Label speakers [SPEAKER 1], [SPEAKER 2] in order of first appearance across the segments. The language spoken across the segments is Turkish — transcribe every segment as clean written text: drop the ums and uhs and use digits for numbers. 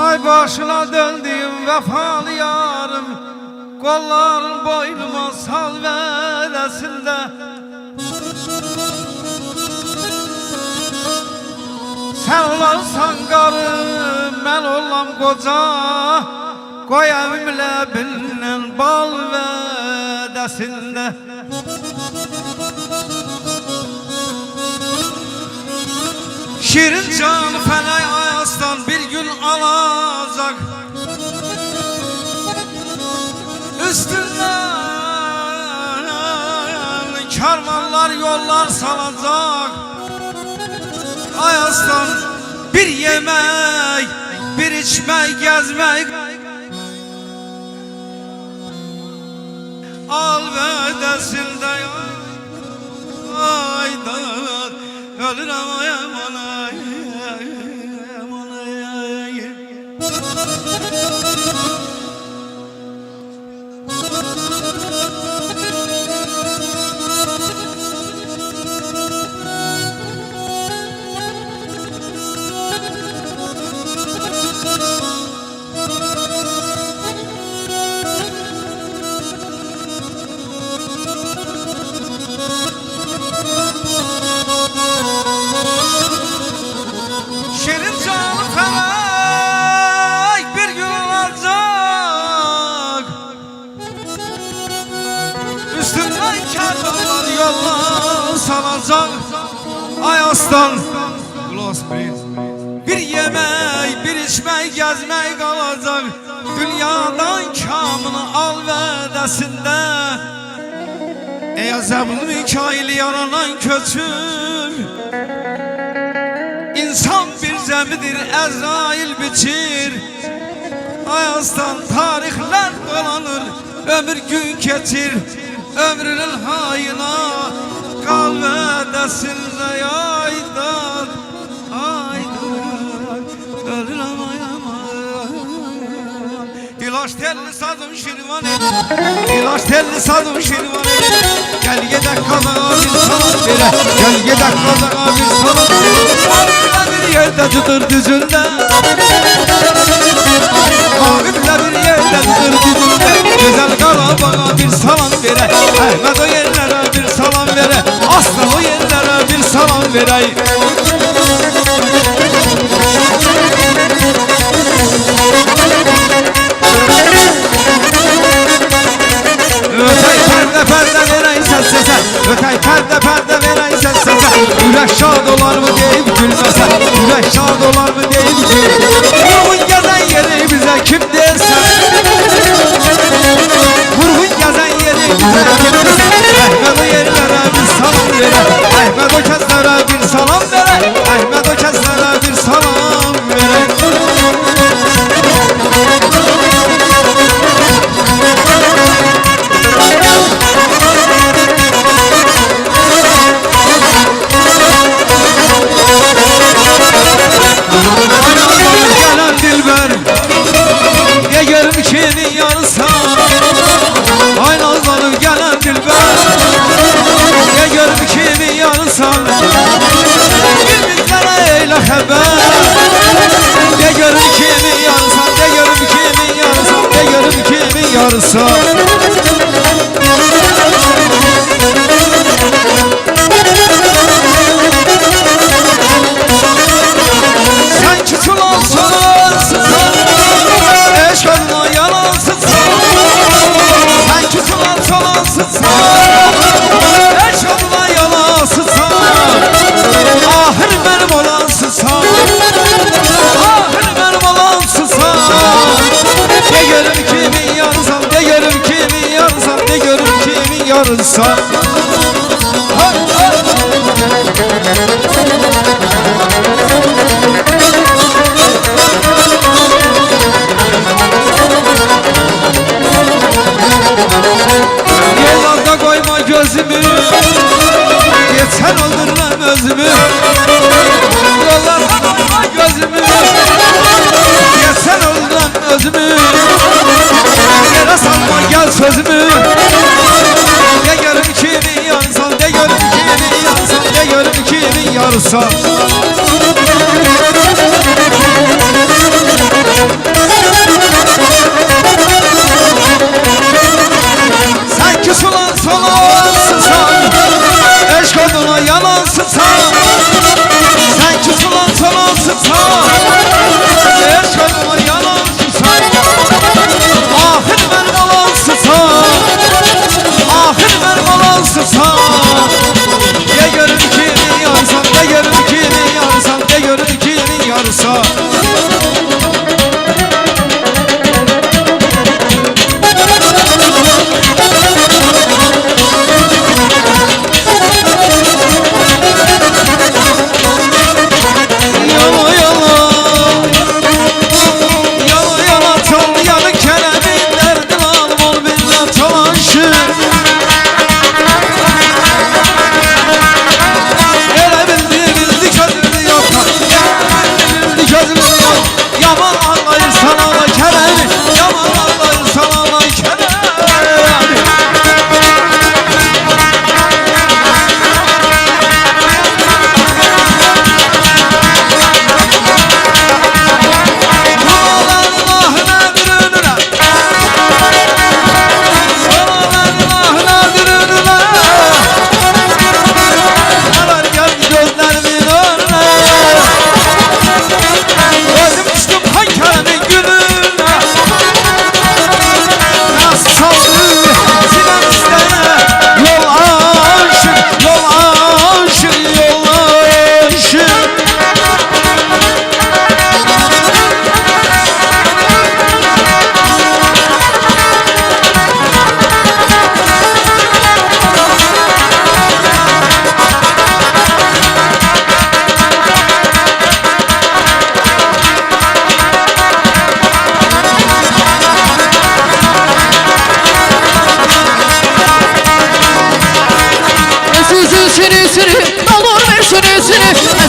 [SPEAKER 1] Ay başına döndüğüm vefalı yarım, kolların boynuma sal veresinde. Sen olarsan karım, ben olam koca, koy evimle bilinen bal vedesinde. Şirin canı felay ayastan bir gün alacak, üstünden karvanlar yollar salacak. Ayastan bir yemek, bir içmek, gezmek, al vedesinde. Aydan ölürüm ayamana. Şirin canı felek bir gün olacak, üstünden kervanlar yollar salacak. Ayastan bir yemek, bir içmek, gezmek kalacak. Dünyadan kamını al vedesinde. Ey azablı Mikail yaranan kötüm, İnsan bir zemidir, Ezrail biçir. Ayastan tarihler dolanır, ömür gün geçir. Ömrünün hayına kal vedesinde. Aydan, aydan, ölürüm ayaman. İlaç telli sadım şirvanı, İlaç telli sadım şirvanı. Gel yedek kazağa bir salam vere, gel yedek kazağa bir salam vere. Bir yerde tutur düzünde, Mavimle bir yerde tutur düzünde. Güzel Karabağ'a bir salam vere, Ahmet o yerlere bir salam vere, Aslan o yerlere bir salam vere. Ötey perde perde vereysen sese, ötey perde perde vereysen sese. Yürek şad olar mı deyip gülmese, yürek şad olar mı deyip gülmese. Vurgun gezen yeri bize kim derse, vurgun gezen yeri bize kim derse. Ahmet o yerlere bir salam vere, Ahmet o kezdlere bir salam vere, Ahmet o kezdlere bir salam vere. Gelen dilber, ye görüm kimin yarısa. Ay nazlanıp gelen dilber, ye görüm kimin yarısa. Bir bizlere eyle haber, ye görüm kimin yarısa, ye görüm kimin yarısa, ye görüm kimin yarısa. Yarınsa yollarda koyma gözümü, yeter öldürmem özümü. Yollarda koyma gözümü, yeter öldürmem özümü. Yere salma gel sözümü. De görüm kimin yansan, de görüm kimin yansan, de görüm kimin yarısa.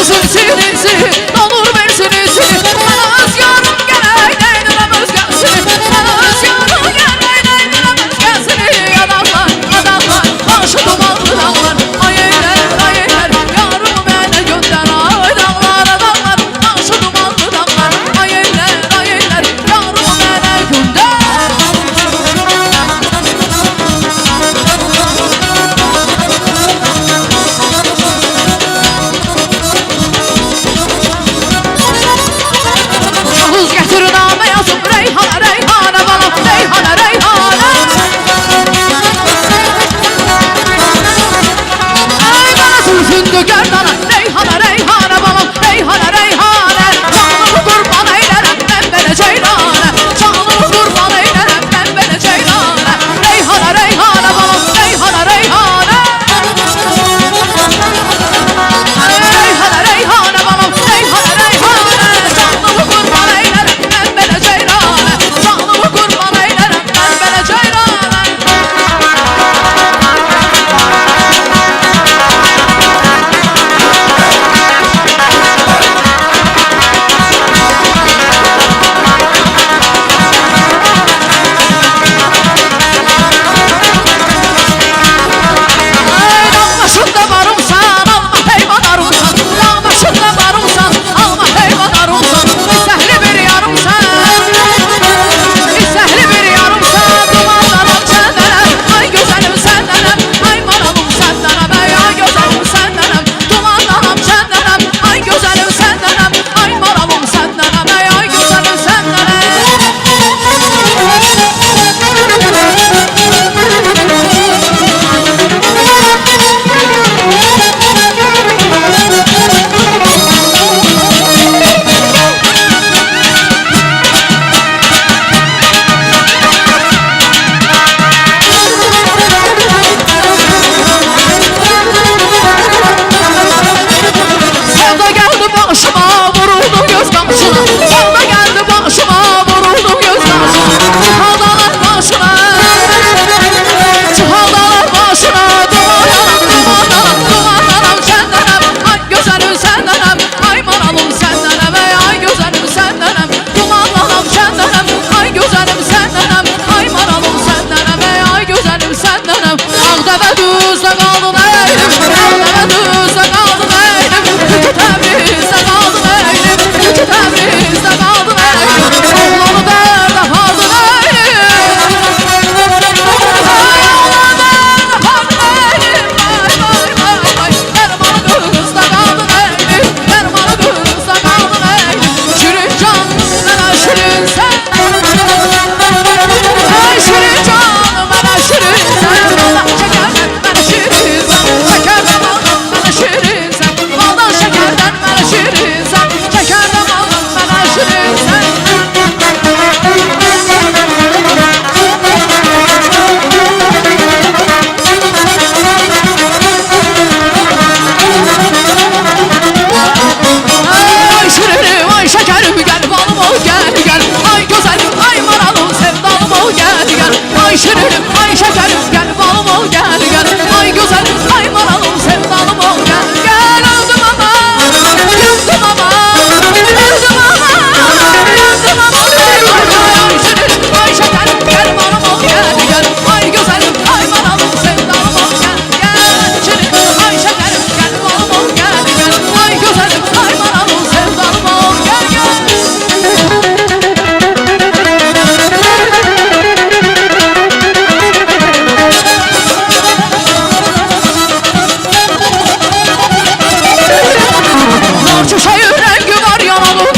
[SPEAKER 2] Sözün sinisi olur versinisi. Bana öz yarım gerek değdirem özgəsini. Bana öz yarım gerek değdirem özgəsini. Adamlar, adamlar, başı dumanlı dağlar. Ay eyler, yarımı mənə göndər. Ay dağlar, adamlar, başı dumanlı dağlar. Ay eyler, yarımı mənə göndər. Kağız gətir namə yazım Reyhana, Reyhana balam, Reyhana, Reyhana. Ay bana zülfündü gerdana Reyhana, Reyhana balam, Reyhana, Reyhana. Canımı qurban eylərəm mən belə ceylana. Canımı qurban eylərəm mən belə ceylana. Reyhana, Reyhana balam, Reyhana, Reyhana. Reyhana, Reyhana balam, Reyhana, Reyhana. Canımı qurban eylərəm mən belə ceylana. Canımı qurban eylərəm mən belə ceylana. Ay dağ başında varımsan, alma heyvan arımsan. Dağ başında varımsan, alma heyvan arımsan. İstəhli bir yarımsan, istəhli bir yarımsan. Dumanlanam səndənəm, ay gözəlim səndənəm. Ay maralım səndənəm, ay gözəlim səndənəm. Dumanlanam səndənəm, ay gözəlim səndənəm. Ay maralım səndənəm, ay gözəlim səndənəm. Sevda geldi başıma, vuruldum göz kamçına. Sevda geldi başıma, vuruldum göz kamçına. Çıhaldalar başına, çıhaldalar başına. Dumanlanam, dumanlanam səndenəm. Ay gözəlim səndenəm, ay maralım səndenəm. Ay gözəlim səndenəm, dumanlanam səndenəm. Ay gözəlim səndenəm, ay maralım səndenəm. Ay gözəlim səndenəm. Ağdəvə düzdə qaldın əylim, Ağdəvə düzdə qaldın əylim. Yükü Təbrizdə qaldın əylim, yükü Təbrizdə qaldın əylim. Oğlanı dərd apardın əylim. Ay oğlanı dərd apardın əylim. Ay, Dərmanı qızda qaldın əylim, Dərmanı qızda qaldın əylim. Şirin can mənə şirinsən, ay şirin can mənə şirinsən. Allah şəkərdən mənə şirinsən, şəkərdən Allah mənə şirinsən. Baldan şəkərdən mənə şirinsən, şəkərdən Allah mənə şirinsən. Ay şirinim, ay şekerim gel balım ol gel gel. Ay güzelim, ay maralım sevdalım ol gel gel. Ay şirinim, ay şekerim gel balım ol gel gel. Ay güzelim, ay maralım sevdalım ol gel gel. Öldüm ama, yandım ama, öldüm ama, yandım ama. Ay şirinim, ay şekerim gel balım ol gel gel. Ay güzelim, ay maralım sevdalım ol gel gel. Şirinim, ay şekerim gel balım ol gel gel. Ay güzelim, ay maralım sevdalım ol gel gel. Narçı şehir rengi var yanalı.